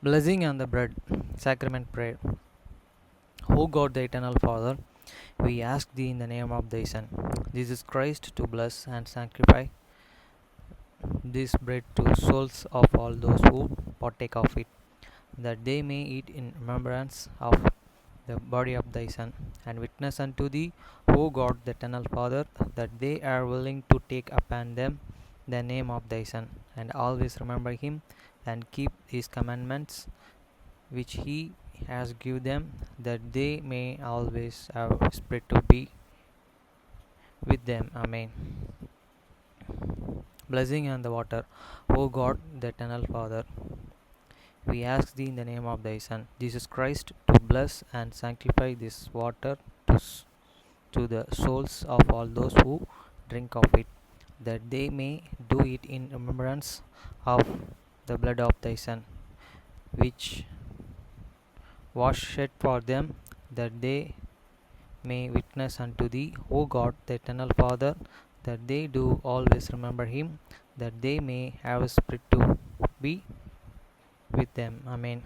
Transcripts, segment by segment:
Blessing on the bread, sacrament prayer. O God, the eternal Father, we ask thee in the name of thy Son, Jesus Christ, to bless and sanctify this bread to souls of all those who partake of it, that they may eat in remembrance of the body of thy Son, and witness unto thee, O God, the eternal Father, that they are willing to take upon them the name of thy Son, and always remember him, and keep his commandments which he has given them, that they may always have spirit to be with them. Amen. Blessing on the water. O God, the eternal Father, we ask thee in the name of thy Son, Jesus Christ, to bless and sanctify this water to the souls of all those who drink of it, that they may do it in remembrance of the blood of thy Son, which was shed for them, that they may witness unto thee, O God, the eternal Father, that they do always remember him, that they may have a spirit to be with them. Amen.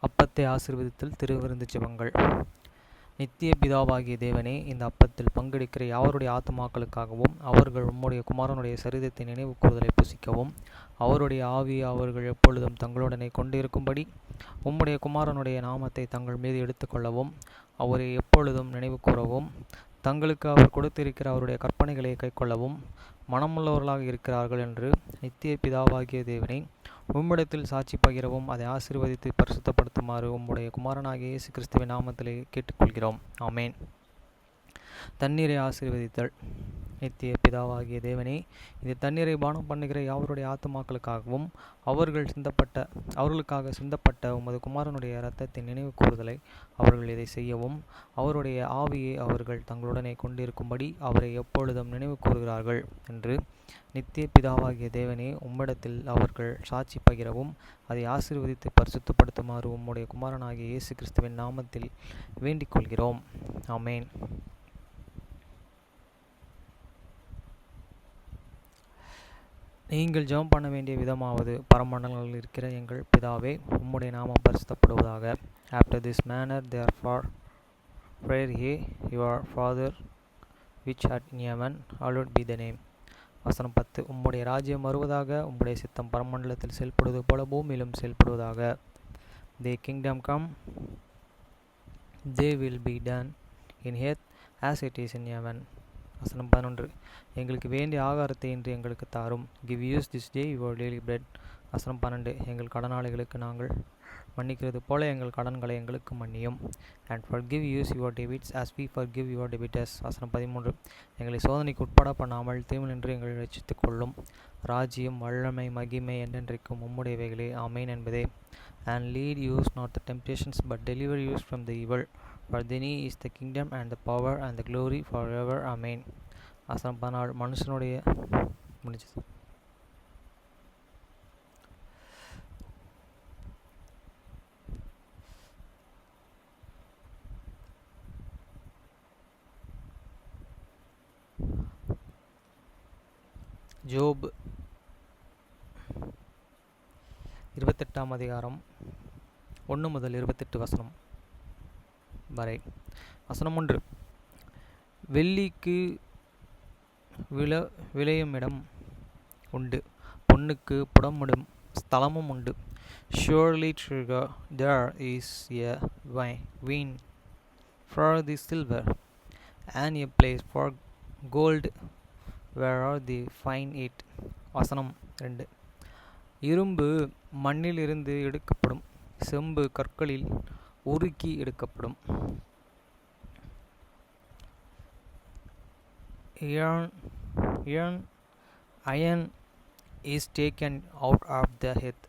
அப்பத்தை ஆசீர்வதித்தல் திருவிருந்து ஜெபங்கள். நித்திய பிதாவாகிய தேவனே, இந்த அப்பத்தில் பங்கெடுக்கிற யாவருடைய ஆத்துமாக்களுக்காகவும் அவர்கள் உம்முடைய குமாரனுடைய சரீரத்தை நினைவு கூறுதலை புசிக்கவும், அவருடைய ஆவியை அவர்கள் எப்பொழுதும் தங்களுடனே கொண்டிருக்கும்படி உம்முடைய குமாரனுடைய நாமத்தை தங்கள் மீது எடுத்துக்கொள்ளவும், அவரை எப்பொழுதும் நினைவு கூறவும், தங்களுக்கு அவர் கொடுத்திருக்கிற அவருடைய கற்பனைகளை கைக்கொள்ளவும் மனமுள்ளவர்களாக இருக்கிறார்கள் என்று நித்திய பிதாவாகிய தேவனை உம்மிடத்தில் சாட்சி பகிரவும் அதை ஆசீர்வதித்து பரிசுத்தப்படுத்துமாறு உம்முடைய குமாரனாகிய இயேசு கிறிஸ்துவின் நாமத்திலே கேட்டுக்கொள்கிறோம். ஆமேன். தண்ணீரை ஆசீர்வதித்தல். நித்திய பிதாவாகிய தேவனே, இந்த தண்ணீரை பானம் பண்ணுகிற யாவருடைய ஆத்துமாக்களுக்காகவும் அவர்களுக்காக சிந்தப்பட்ட உமது குமாரனுடைய இரத்தத்தின் நினைவு கூறுதலை அவர்கள் இதை செய்யவும், அவருடைய ஆவியை அவர்கள் தங்களுடனே கொண்டிருக்கும்படி அவரை எப்பொழுதும் நினைவு கூறுகிறார்கள் என்று நித்திய பிதாவாகிய தேவனே உம்மிடத்தில் அவர்கள் சாட்சி பகிரவும் அதை ஆசீர்வதித்து பரிசுத்தப்படுத்துமாறு உம்முடைய குமாரனாகிய இயேசு கிறிஸ்துவின் நாமத்தில் வேண்டிக் கொள்கிறோம். ஆமேன். நீங்கள் ஜெபம் பண்ண வேண்டிய விதமாவது, பரமண்டலங்களில் இருக்கிற எங்கள் பிதாவே, உம்முடைய நாமம் பரிசுத்தப்படுவதாக. After this manner therefore pray ye, your Father which art in heaven, hallowed be thy name. வசனம் 10. உம்முடைய ராஜ்யம் வருவதாக, உம்முடைய சித்தம் பரமண்டலத்தில் செயல்படுவது போல பூமியிலும் செயல்படுவதாக. Thy kingdom come, they will be done in earth as it is in heaven. வசனம் 11. எங்களுக்கு வேண்டிய ஆகாரத்தை இன்று எங்களுக்கு தாரும். Give us this day your daily bread. வசனம் 12. எங்கள் கடனாளிகளுக்கு நாங்கள் மன்னிக்கிறது போல எங்கள் கடன்களை எங்களுக்கு மன்னியும். And forgive us your debts as we forgive your debtors. வசனம் 13. எங்களை சோதனைக்கு உட்பட பண்ணாமல் தீமையினின்று எங்களை ரட்சித்துக் கொள்ளும். ராஜ்யம், வல்லமை, மகிமை என்றென்றைக்கும் உம்முடையவைகளே. ஆமேன் என்பதே. And lead us not the temptations, but deliver us from the evil. For thine is the kingdom and the power and the glory forever. Amen. வசனம் 14. மனுஷனுடைய முடிஞ்சது. ஜோப் 28ஆம் அதிகாரம் 1 முதல் 28 வசனம் வரை. வசனம் 1. வெள்ளிக்கு விளையுமிடம் உண்டு, பொன்னுக்கு புடமிடும் ஸ்தலமும் உண்டு. Surely there is a vein for the silver, and a place for gold where they find it. வசனம் 2. இரும்பு மண்ணிலிருந்து எடுக்கப்படும், செம்பு கற்களில் உருக்கி எடுக்கப்படும். Iron is taken out of the earth,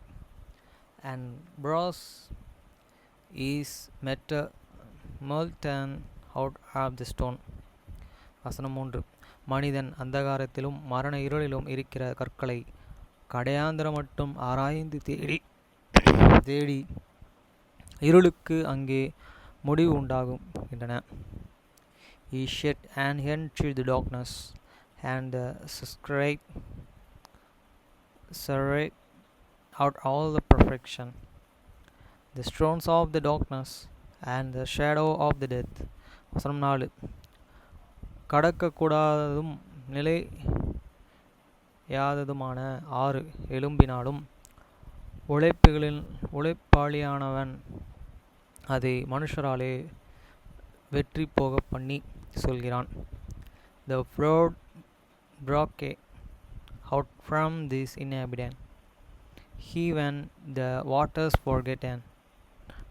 and brass is molten out of the stone. வசனம் 3. மனிதன் அந்தகாரத்திலும் மரண இருளிலும் இருக்கிற கற்களை கடையாந்திர மட்டும் ஆராய்ந்து தேடி இருளுக்கு அங்கே முடிவு உண்டாகுகின்றன. He shed an end to the darkness, and the separate out all the perfection. The stones of the darkness and the shadow of the death. வசனம் 4. கடக்கக்கூடாததும் நிலையாததுமான ஆறு எழும்பினாலும் உழைப்பாளியானவன் அதை மனுஷராலே வெற்றி போக பண்ணி சொல்கிறான். The flood broke out from this inhabitant. He when the waters forgotten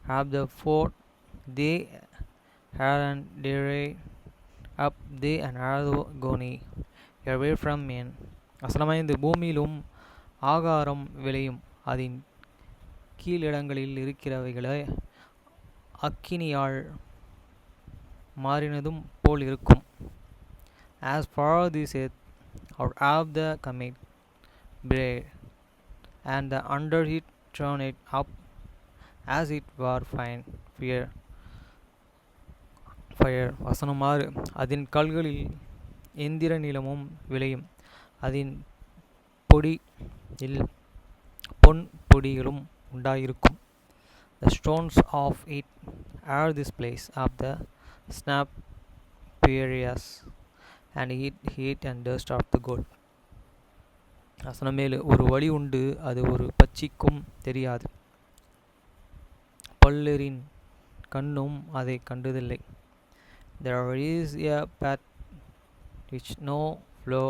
have the fort they had and derived up they and agony away from men. வசனமைந்து பூமியிலும் ஆகாரம் விளையும் அதன் கீழிடங்களில் இருக்கிறவைகளே அக்கினியால் மாறினதும் போல் இருக்கும். As far this earth out of the comet bread and the under it turn it up as it were fire. வசனம் 6. அதன் கல்களில் எந்திர நிலமும் விளையும் அதன் பொடியில் பொன் பொடிகளும் உண்டாயிருக்கும். The stones of it are this place of the snappherias and heat and dust of the gold. வசனம் 7. ஒரு வழி உண்டு அது ஒரு பட்சிக்கும் தெரியாது பல்லரின் கண்ணும் அதை கண்டதில்லை. There is a path which no flow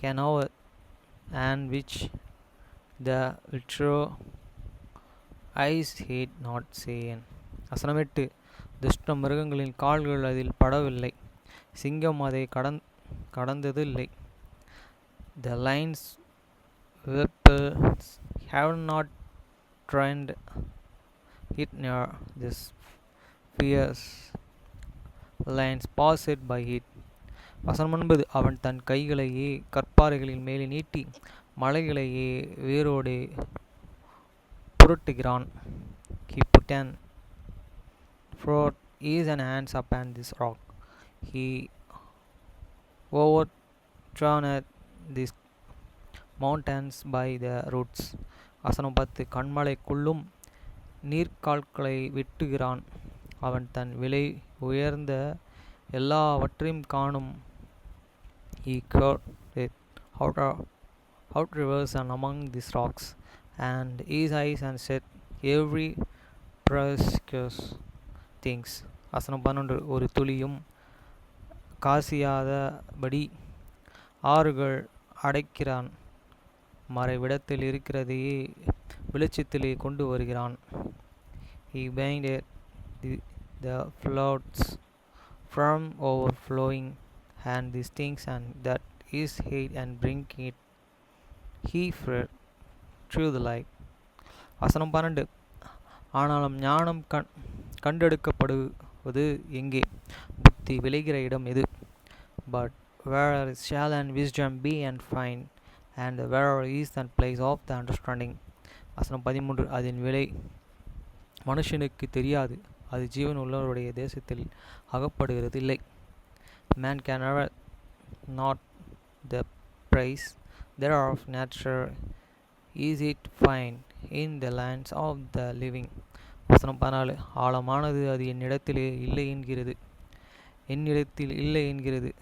can over and which the literal eyes hate not seen. வசனம் 8. துஷ்ட மிருகங்களின் கால்கள் அதில் படவில்லை சிங்கம் அதை கடந்தது இல்லை. The lion's weapons have not trained it near this fierce lions passed by it. வசனம் 9. அவன் தன் கைகளையே கற்பாறைகளின் மேலே நீட்டி மலைகளையே வேரோடு புரட்டுகிறான். He put an foot his hands upon this rock. He overturned these mountains by the roots. வசனம் 10. கண்மலைக்குள்ளும் நீர்க்கால்களை வெட்டுகிறான் அவன் தன் விலை உயர்ந்த எல்லாவற்றையும் காணும். He cut it out rivers and among these rocks and his eyes and set every precious things. வசனம் 12. ஒரு துளியும் காசியாதபடி ஆறுகள் அடைக்கிறான் மறைவிடத்தில் இருக்கிறதையே வெளிச்சத்திலே கொண்டு வருகிறான். He binded the floods from overflowing and these things and that is hate and bring it he fled through the light. வசனம் 12. ஆனாலும் ஞானம் கண்டெடுக்கப்படுவது எங்கே புத்தி விளைகிற இடம் எது? But where shall and wisdom be and find and where is the place of the understanding. வசனம் 13. அதன் விலை மனுஷனுக்கு தெரியாது அது ஜீவன் உள்ளவருடைய தேசத்தில் அகப்படுகிறது இல்லை. Man can never not the price thereof nature is it find in the lands of the living. வசனம் 14. ஆழமானது அது என்னிடத்தில் இல்லை என்கிறது.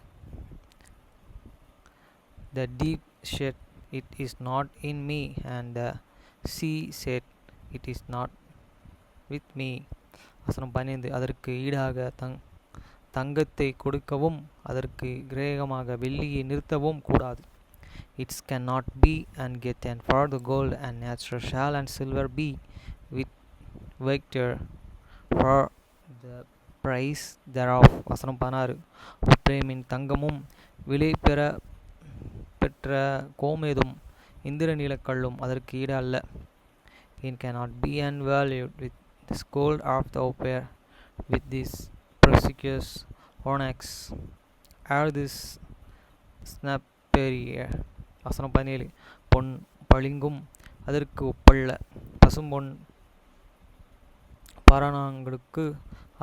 The deep said it is not in me and the sea said it is not with me. வசனம் 15. அதற்கு ஈடாக தங்கத்தை கொடுக்கவும் அதற்கு கிரேகமாக வெள்ளியை நிறுத்தவும் கூடாது. It cannot be and get and for the gold and natural shall and silver be with victor for the price thereof. வசனம் 16. உப்ரேமின் தங்கமும் விலை பெற்ற கோமேதும் இந்திர நீலக்கல்லும் அதற்கு ஈடு அல்ல. It cannot be and valued with this gold of the Ophir with this precious onyx or this snappherier. வசனம் 17. பொன் பளிங்கும் அதற்கு ஒப்பல்ல பசும்பொன் பரணங்களுக்கு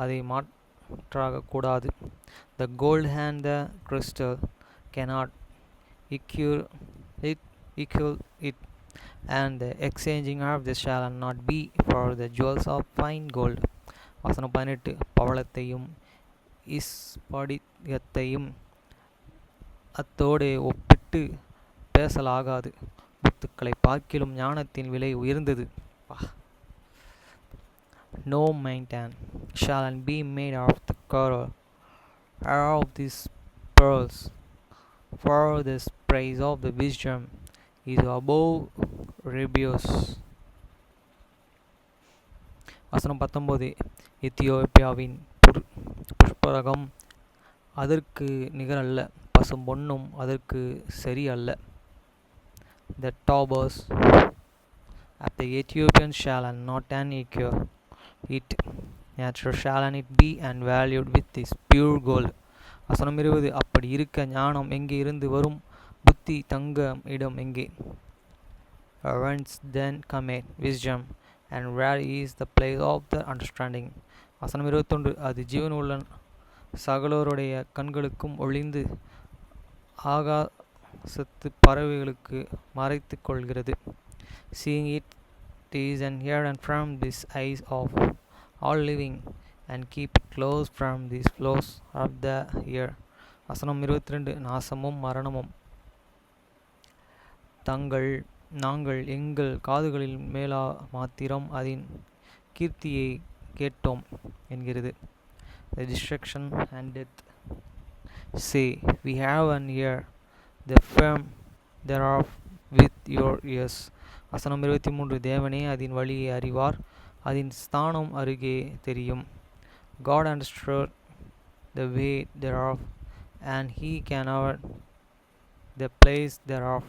அதை மாற்றாக கூடாது. The gold and the crystal cannot equal equal it, and the exchanging of this shall not be for the jewels of fine gold. வசனம் 18. பவளத்தையும் இஸ்படிகத்தையும் அத்தோடே ஒப்பிட்டு பேசலாகாது. முத்துக்களை பார்க்கிலும் ஞானத்தின் விலை உயர்ந்தது. No mountain shall be made of the coral of these pearls, for this praise of the wisdom is above Rebios. வசனம் 19. எத்தியோப்பியாவின் புஷ்பரகம் அதற்கு நிகரல்ல, பசும் பொன்னும் அதற்கு சரி அல்ல. The towers of the Ethiopian shall not an equal it, neither shall it be and valued with this pure gold. வசனம் 20. அப்படி இருக்க ஞானம் எங்கே இருந்து வரும்? புத்தி தங்கும் இடம் எங்கே? Whence then cometh wisdom, and where is the place of the understanding? வசனம் 21. அது ஜீவனுள்ள சகலருடைய கண்களுக்கும் ஒளிந்து ஆகாசத்து பறவைகளுக்கு மறைத்து கொள்கிறது. Seeing it is and hidden from these eyes of all living, and keep it close from these flows of the ear. வசனம் 22. நாசமும் மரணமும் நாங்கள் எங்கள் காதுகளில் மேலா மாத்திரம் அதன் கீர்த்தியை கேட்டோம் என்கிறது. The destruction and death say, we have an ear, the firm thereof with your ears. வசனம் 23. தேவனே அதன் வழியை அறிவார், அதன் ஸ்தானம் அருகே தெரியும். God understood the way thereof, and he can know the place thereof.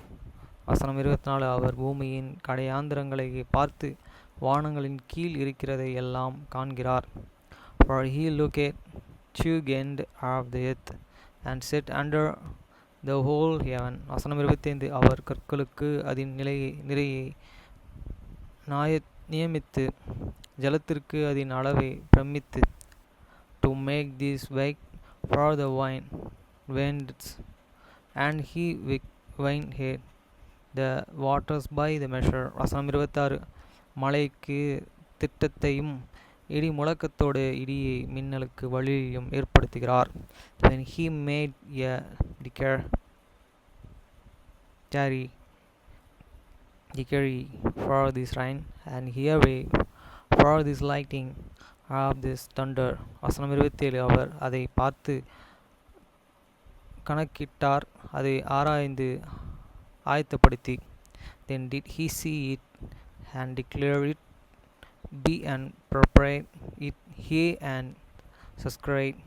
வசனம் 24. அவர் பூமியின் கடையாந்திரங்களை பார்த்து வானங்களின் கீழ் இருக்கிறதை எல்லாம் காண்கிறார். For he looketh to the end of the earth, and set under the whole heaven. வசனம் 25. அவர் கற்களுக்கு அதன் நிறையை நியமித்து ஜலத்திற்கு அதன் அளவை பிரமித்து, to make this wake for the winds, and he winded the waters by the measure. வசனம் 26. மழைக்கு திட்டத்தையும் இடி முழக்கத்தோடு இடியை மின்னலுக்கு வழியையும் ஏற்படுத்துகிறார். When he made a decree for this rain, and hereway for this lightning of this thunder. வசனம் 27. அவர் அதை பார்த்து கணக்கிட்டார், அதை ஆராய்ந்து ஆயத்தப்படுத்தி. Then did he see it, and declare it be, and prepare it he, and suscite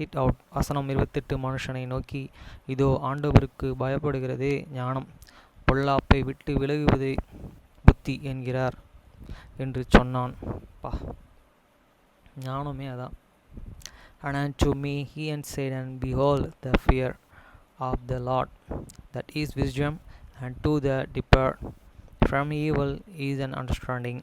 it out. வசனம் 28. மனுஷனை நோக்கி, இதோ ஆண்டவருக்கு பயப்படுகிறதே ஞானம், பொல்லாப்பை விட்டு விலகுவதே புத்தி என்கிறார் என்று சொன்னான். ஞானமே அதான். And unto me he said, and behold, the fear of the Lord, that is wisdom, and to the depart from evil is an understanding.